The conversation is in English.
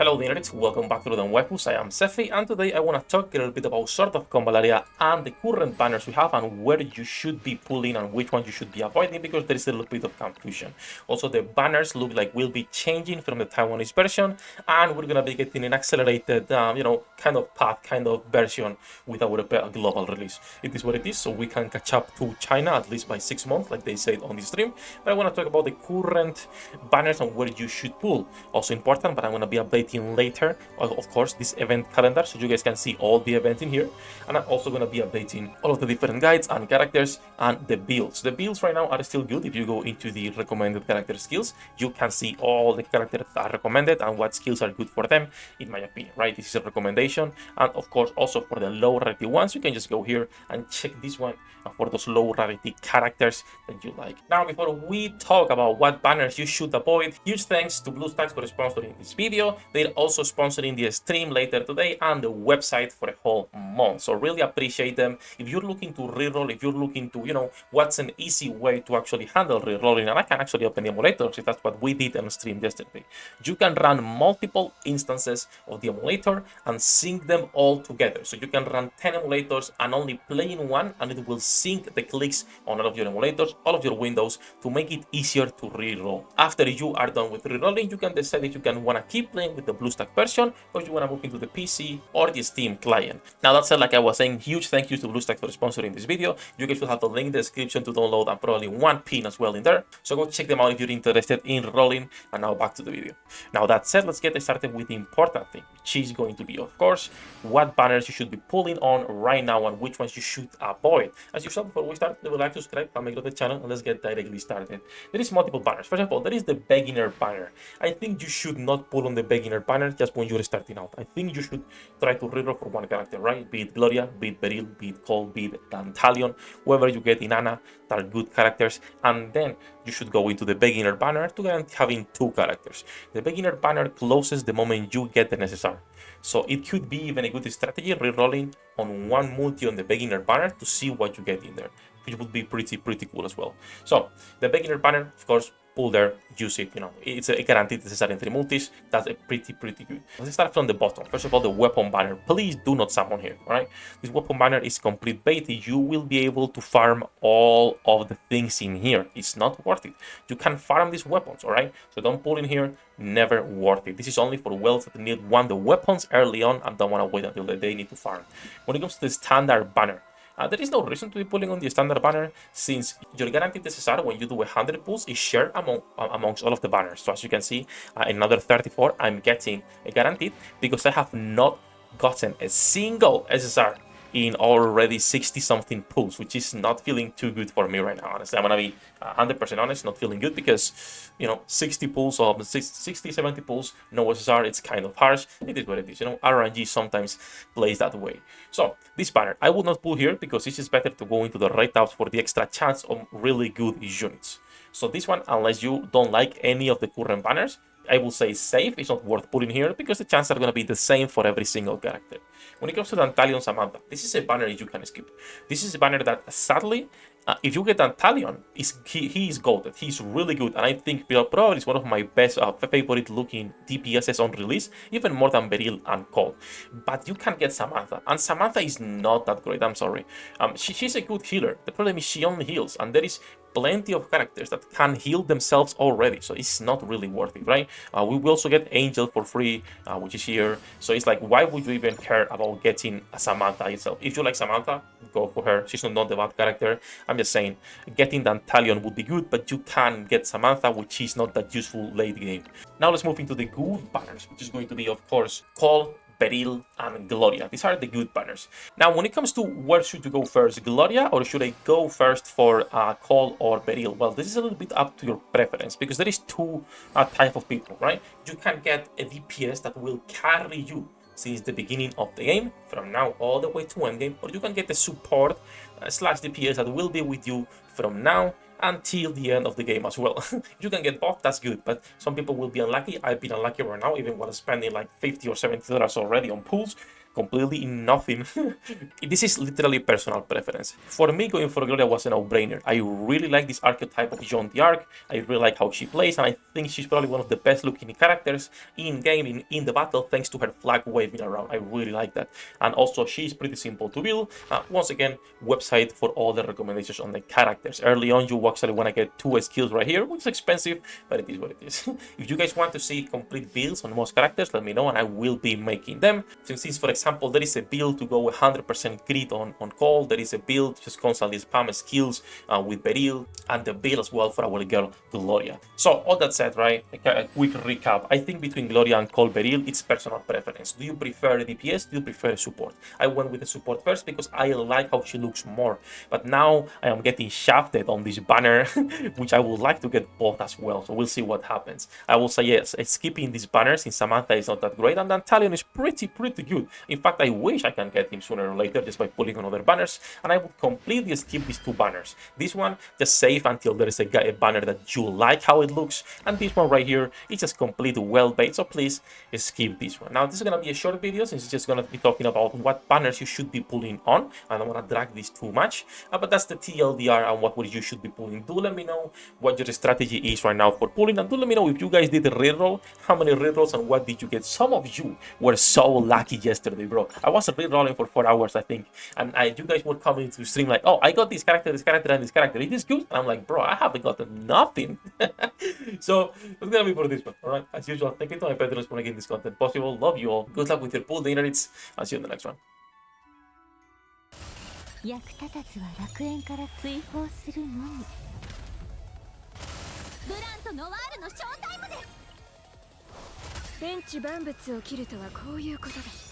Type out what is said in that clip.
Hello nerds, welcome back to the Waifus. I am Sefhi, and today I want to talk a little bit about sort of Comballaria and the current banners we have and where you should be pulling and which ones you should be avoiding, because there is a little bit of confusion. Also, the banners look like will be changing from the Taiwanese version, and we're gonna be getting an accelerated, kind of path, kind of version with our global release. It is what it is, so we can catch up to China at least by 6 months, like they said on the stream. But I want to talk about the current banners and where you should pull. Also important, but I'm gonna be updating later, of course, this event calendar, so you guys can see all the events in here. And I'm also going to be updating all of the different guides and characters and the builds. The builds right now are still good. If you go into the recommended character skills, you can see all the characters that are recommended and what skills are good for them, in my opinion, right? This is a recommendation. And of course, also for the low rarity ones, you can just go here and check this one for those low rarity characters that you like. Now, before we talk about what banners you should avoid, huge thanks to BlueStacks for sponsoring this video. They're also sponsoring the stream later today and the website for a whole month, so really appreciate them. If you're looking to reroll, if you're looking to, what's an easy way to actually handle rerolling, and I can actually open the emulators if that's what we did on stream yesterday. You can run multiple instances of the emulator and sync them all together. So you can run 10 emulators and only play in one, and it will sync the clicks on all of your emulators, all of your windows, to make it easier to reroll. After you are done with rerolling, you can decide if you can want to keep playing with the BlueStack version or you want to move into the PC or the Steam client. Now that said, like I was saying, huge thank you to BlueStack for sponsoring this video. You guys will have the link in the description to download, and probably one pin as well in there. So go check them out if you're interested in rolling. And now back to the video. Now that said, let's get started with the important thing, which is going to be, of course, what banners you should be pulling on right now and which ones you should avoid. As usual, before we start, leave a like, subscribe, and make it to the channel, and let's get directly started. There is multiple banners. First of all, there is the beginner banner. I think you should not pull on the beginner banner just when you're starting out. I think you should try to reroll for one character, right? Be it Gloria, be it Beryl, be it Cole, be it Dantalion, whoever you get in Anna, that are good characters, and then you should go into the beginner banner to get having two characters. The beginner banner closes the moment you get the necessary. So it could be even a good strategy rerolling on one multi on the beginner banner to see what you get in there, which would be pretty cool as well. So the beginner banner, of course, pull there, use it, it's a guaranteed necessary in 3 multis. That's a pretty good. Let's start from the bottom. First of all, the weapon banner. Please do not summon here, all right? This weapon banner is complete bait. You will be able to farm all of the things in here. It's not worth it. You can farm these weapons, all right? So don't pull in here, never worth it. This is only for wells that need the weapons early on and don't want to wait until they need to farm. When it comes to the standard banner, there is no reason to be pulling on the standard banner, since your guaranteed SSR when you do 100 pulls is shared amongst all of the banners. So as you can see, in another 34, I'm getting a guaranteed because I have not gotten a single SSR in already 60-something pulls, which is not feeling too good for me right now. Honestly, I'm gonna be 100% honest, not feeling good, because 60 pulls or 60, 70 pulls, no SSR, it's kind of harsh. It is what it is. RNG sometimes plays that way. So this banner, I would not pull here because it's just better to go into the right tabs for the extra chance of really good units. So this one, unless you don't like any of the current banners, I will say safe. It's not worth putting here because the chances are going to be the same for every single character. When it comes to Dantalion and Samantha, this is a banner you can skip. This is a banner that, sadly, if you get Dantalion, he is goated. He's really good, and I think probably is one of my best favorite looking DPSs on release, even more than Beryl and Cole. But you can get Samantha, and Samantha is not that great. I'm sorry. She's a good healer. The problem is she only heals, and there is plenty of characters that can heal themselves already, so it's not really worth it, right? We will also get Angel for free, which is here. So it's like, why would you even care about getting a Samantha itself? If you like Samantha, go for her. She's not the bad character. I'm just saying, getting Dantalion would be good, but you can get Samantha, which is not that useful late game. Now let's move into the good banners, which is going to be, of course, Cole, Beryl, and Gloria. These are the good banners. Now, when it comes to where should you go first, Gloria, or should I go first for Cole or Beryl? Well, this is a little bit up to your preference, because there is two type of people, right? You can get a DPS that will carry you since the beginning of the game, from now all the way to endgame, or you can get a support slash DPS that will be with you from now until the end of the game as well. If you can get both, that's good, but some people will be unlucky. I've been unlucky right now, even while spending like $50 or $70 already on pools. completely nothing. This is literally personal preference. For me, going for Gloria was a no-brainer. I really like this archetype of Jean d'Arc. I really like how she plays, and I think she's probably one of the best looking characters in game, in the battle, thanks to her flag waving around. I really like that. And also, she's pretty simple to build. Once again, website for all the recommendations on the characters. Early on, you actually want to get 2 skills right here, which is expensive, but it is what it is. If you guys want to see complete builds on most characters, let me know, and I will be making them. Since for example, there is a build to go 100% crit on call, there is a build just constantly spam skills with Beryl, and the build as well for our girl Gloria. So all that said, right, a quick recap. I think between Gloria and Cole Beryl, it's personal preference. Do you prefer a DPS? Do you prefer a support? I went with the support first because I like how she looks more, but now I am getting shafted on this banner, which I would like to get both as well, so we'll see what happens. I will say yes, skipping these banners in Samantha is not that great, and Dantalion is pretty good. In fact, I wish I can get him sooner or later just by pulling on other banners, and I would completely skip these 2 banners. This one, just save until there is a banner that you like how it looks, and this one right here is just complete well bait, so please skip this one. Now, this is going to be a short video since it's just going to be talking about what banners you should be pulling on. I don't want to drag this too much, but that's the TLDR and what you should be pulling. Do let me know what your strategy is right now for pulling, and do let me know if you guys did a reroll, how many rerolls and what did you get. Some of you were so lucky yesterday, bro. I was rerolling for 4 hours, I think, and you guys were coming to stream like, oh, I got this character, and this character. It is good. And I'm like, bro, I haven't gotten nothing. So that's gonna be for this one. All right, as usual, thank you to my patrons for making this content possible. Love you all. Good luck with your pull dinner. I'll see you in the next one. 役立たずは楽園から追放するのみ。ブランとノワールのショータイムです。天地万物を切るとはこういうことです。